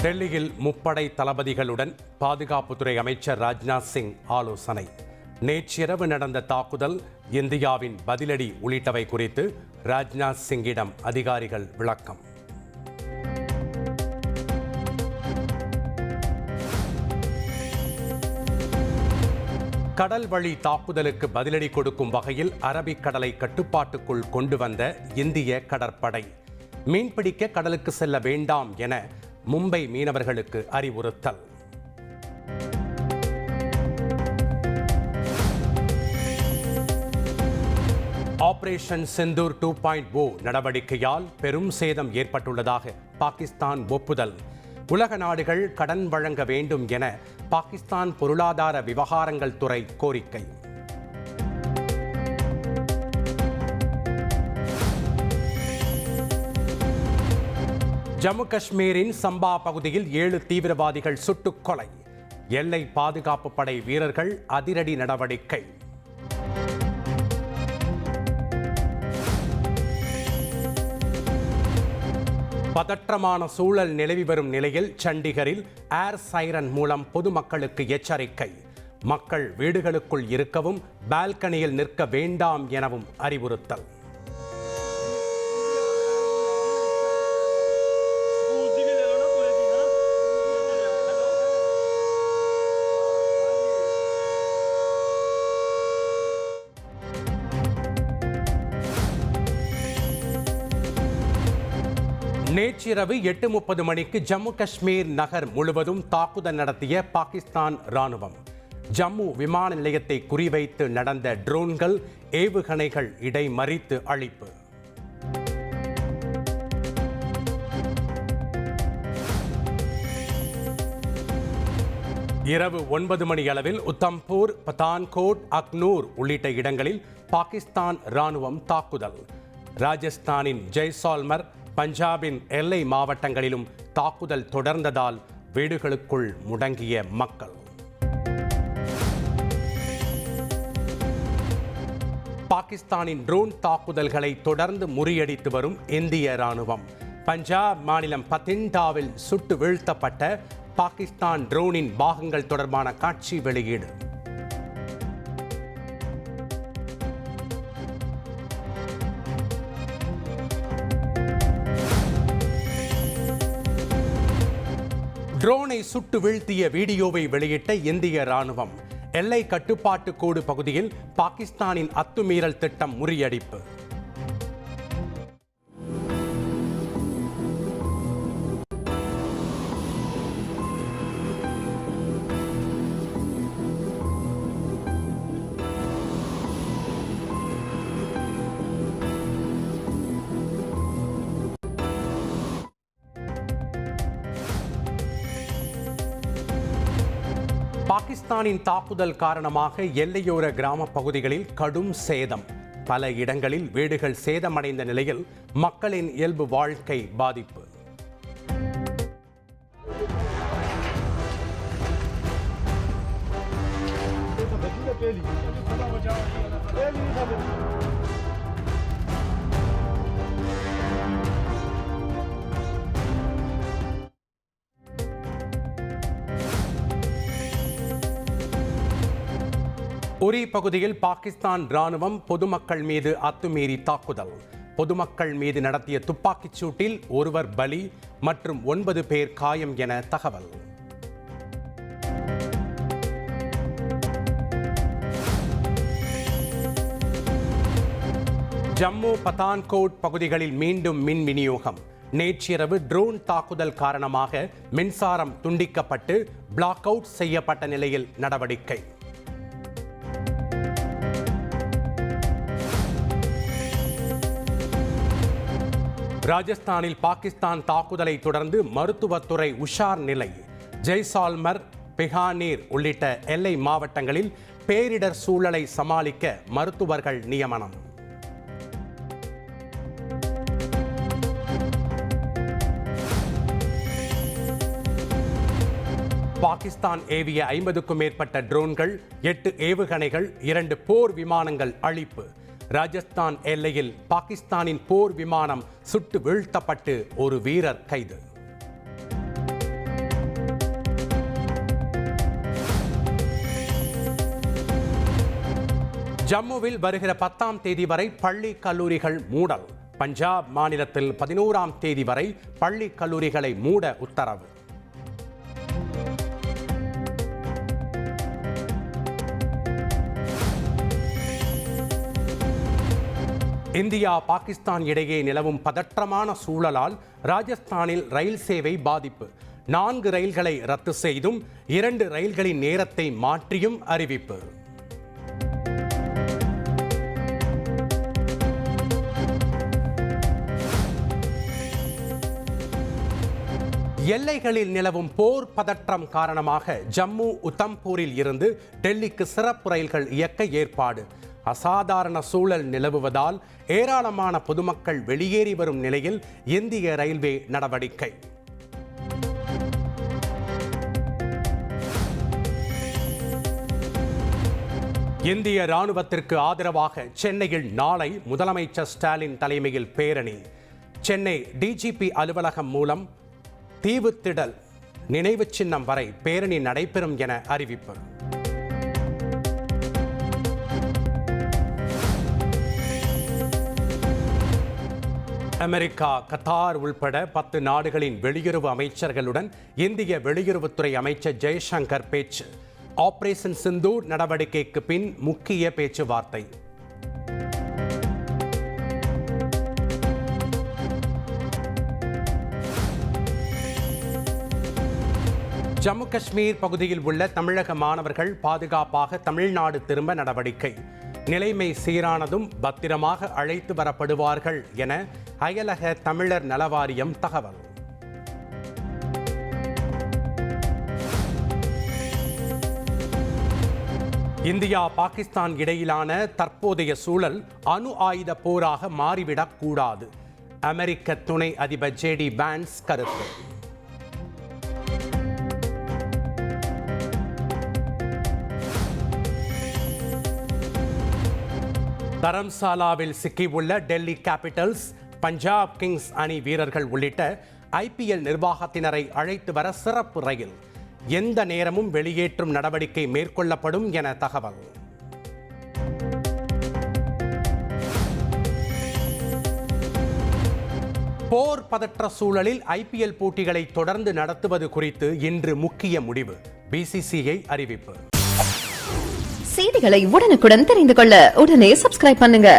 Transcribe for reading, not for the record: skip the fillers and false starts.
டெல்லியில் முப்படை தளபதிகளுடன் பாதுகாப்புத்துறை அமைச்சர் ராஜ்நாத் சிங் ஆலோசனை. நேற்றிரவு நடந்த தாக்குதல், இந்தியாவின் பதிலடி உள்ளிட்டவை குறித்து ராஜ்நாத் சிங்கிடம் அதிகாரிகள் விளக்கம். கடல் வழி தாக்குதலுக்கு பதிலடி கொடுக்கும் வகையில் அரபிக்கடலை கட்டுப்பாட்டுக்குள் கொண்டு வந்த இந்திய கடற்படை மீன்பிடிக்க கடலுக்கு செல்ல வேண்டாம் என மும்பை மீனவர்களுக்கு அறிவுறுத்தல். ஆபரேஷன் சிந்தூர் 2.0 நடவடிக்கையால் பெரும் சேதம் ஏற்பட்டுள்ளதாக பாகிஸ்தான் ஒப்புதல். உலக நாடுகள் கடன் வழங்க வேண்டும் என பாகிஸ்தான் பொருளாதார விவகாரங்கள் துறை கோரிக்கை. ஜம்மு காஷ்மீரின் சம்பா பகுதியில் 7 தீவிரவாதிகள் சுட்டுக் கொலை. எல்லை பாதுகாப்பு படை வீரர்கள் அதிரடி நடவடிக்கை. பதற்றமான சூழல் நிலவி வரும் நிலையில் சண்டிகரில் ஏர் சைரன் மூலம் பொதுமக்களுக்கு எச்சரிக்கை. மக்கள் வீடுகளுக்குள் இருக்கவும் பால்கனியில் நிற்க வேண்டாம் எனவும் அறிவுறுத்தல். நேற்றிரவு 8:30 மணிக்கு ஜம்மு காஷ்மீர் நகர் முழுவதும் தாக்குதல் நடத்திய பாகிஸ்தான் ராணுவம். ஜம்மு விமான நிலையத்தை குறிவைத்து நடந்த ட்ரோன்கள், ஏவுகணைகள் இடைமறித்து அழிப்பு. இரவு 9 மணி அளவில் உத்தம்பூர், பதான்கோட், அக்னூர் உள்ளிட்ட இடங்களில் பாகிஸ்தான் ராணுவம் தாக்குதல். ராஜஸ்தானின் ஜெய்சால்மர், பஞ்சாபின் எல்லை மாவட்டங்களிலும் தாக்குதல் தொடர்ந்ததால் வீடுகளுக்குள் முடங்கிய மக்கள். பாகிஸ்தானின் ட்ரோன் தாக்குதல்களை தொடர்ந்து முறியடித்து வரும் இந்திய ராணுவம். பஞ்சாப் மாநிலம் பத்திண்டாவில் சுட்டு வீழ்த்தப்பட்ட பாகிஸ்தான் ட்ரோனின் பாகங்கள் தொடர்பான காட்சி வெளியீடு. ட்ரோனை சுட்டு வீழ்த்திய வீடியோவை வெளியிட்ட இந்திய ராணுவம். எல்லை கட்டுப்பாட்டு கோடு பகுதியில் பாகிஸ்தானின் அத்துமீறல் திட்டம் முறியடிப்பு. பாகிஸ்தானின் தாக்குதல் காரணமாக எல்லையோர கிராம பகுதிகளில் கடும் சேதம். பல இடங்களில் வீடுகள் சேதமடைந்த நிலையில் மக்களின் இயல்பு வாழ்க்கை பாதிப்பு. உரி பகுதியில் பாகிஸ்தான் ராணுவம் பொதுமக்கள் மீது அத்துமீறி தாக்குதல். பொதுமக்கள் மீது நடத்திய துப்பாக்கிச் சூட்டில் ஒருவர் பலி மற்றும் 9 பேர் காயம் என தகவல். ஜம்மு, பதான்கோட் பகுதிகளில் மீண்டும் மின் விநியோகம். நேற்றிரவு ட்ரோன் தாக்குதல் காரணமாக மின்சாரம் துண்டிக்கப்பட்டு பிளாக் அவுட் செய்யப்பட்ட நிலையில் நடவடிக்கை. ராஜஸ்தானில் பாகிஸ்தான் தாக்குதலை தொடர்ந்து மருத்துவத்துறை உஷார் நிலை. ஜெய்சால்மர், பிகானீர் உள்ளிட்ட எல்லை மாவட்டங்களில் பேரிடர் சூழலை சமாளிக்க மருத்துவர்கள் நியமனம். பாகிஸ்தான் ஏவிய 50க்கும் மேற்பட்ட ட்ரோன்கள், 8 ஏவுகணைகள், 2 போர் விமானங்கள் அழிப்பு. ராஜஸ்தான் எல்லையில் பாகிஸ்தானின் போர் விமானம் சுட்டு வீழ்த்தப்பட்டு ஒரு வீரர் கைது. ஜம்முவில் வருகிற 10ஆம் தேதி வரை பள்ளி கல்லூரிகள் மூடல். பஞ்சாப் மாநிலத்தில் 11ஆம் தேதி வரை பள்ளி கல்லூரிகளை மூட உத்தரவு. இந்தியா பாகிஸ்தான் இடையே நிலவும் பதற்றமான சூழலால் ராஜஸ்தானில் ரயில் சேவை பாதிப்பு. 4 ரயில்களை ரத்து செய்தும் 2 ரயில்களின் நேரத்தை மாற்றியும் அறிவிப்பு. எல்லைகளில் நிலவும் போர் பதற்றம் காரணமாக ஜம்மு உத்தம்பூரில் இருந்து டெல்லிக்கு சிறப்பு ரயில்கள் இயக்க ஏற்பாடு. அசாதாரண சூழல் நிலவுவதால் ஏராளமான பொதுமக்கள் வெளியேறி வரும் நிலையில் இந்திய ரயில்வே நடவடிக்கை. இந்திய ராணுவத்திற்கு ஆதரவாக சென்னையில் நாளை முதலமைச்சர் ஸ்டாலின் தலைமையில் பேரணி. சென்னை டிஜிபி அலுவலகம் மூலம் தீவுத்திடல் நினைவு சின்னம் வரை பேரணி நடைபெறும் என அறிவிப்பு. அமெரிக்கா, கத்தார் உள்பட 10 நாடுகளின் வெளியுறவு அமைச்சர்களுடன் இந்திய வெளியுறவுத்துறை அமைச்சர் ஜெய்சங்கர் பேச்சு. ஆபரேஷன் சிந்தூர் நடவடிக்கைக்கு பின் முக்கிய பேச்சுவார்த்தை. ஜம்மு காஷ்மீர் பகுதியில் உள்ள தமிழக மாணவர்கள் பாதுகாப்பாக தமிழ்நாடு திரும்ப நடவடிக்கை. நிலைமை சீரானதும் பத்திரமாக அழைத்து வரப்படுவார்கள் என அயலக தமிழர் நலவாரியம் தகவல். இந்தியா பாகிஸ்தான் இடையிலான தற்போதைய சூழல் அணு ஆயுத போராக மாறிவிடக் கூடாது. அமெரிக்க துணை அதிபர் JD வான்ஸ் கருத்து. தரம்சாலாவில் சிக்கியுள்ள டெல்லி கேபிட்டல்ஸ், பஞ்சாப் கிங்ஸ் அணி வீரர்கள் உள்ளிட்ட IPL நிர்வாகத்தினரை அழைத்து வர சிறப்பு ரயில். எந்த நேரமும் வெளியேற்றும் நடவடிக்கை மேற்கொள்ளப்படும் என தகவல். போர் பதற்ற சூழலில் IPL போட்டிகளை தொடர்ந்து நடத்துவது குறித்து இன்று முக்கிய முடிவு. BCCI அறிவிப்பு. செய்திகளை உடனுக்குடன் தெரிந்து கொள்ள உடனே சப்ஸ்கிரைப் பண்ணுங்க.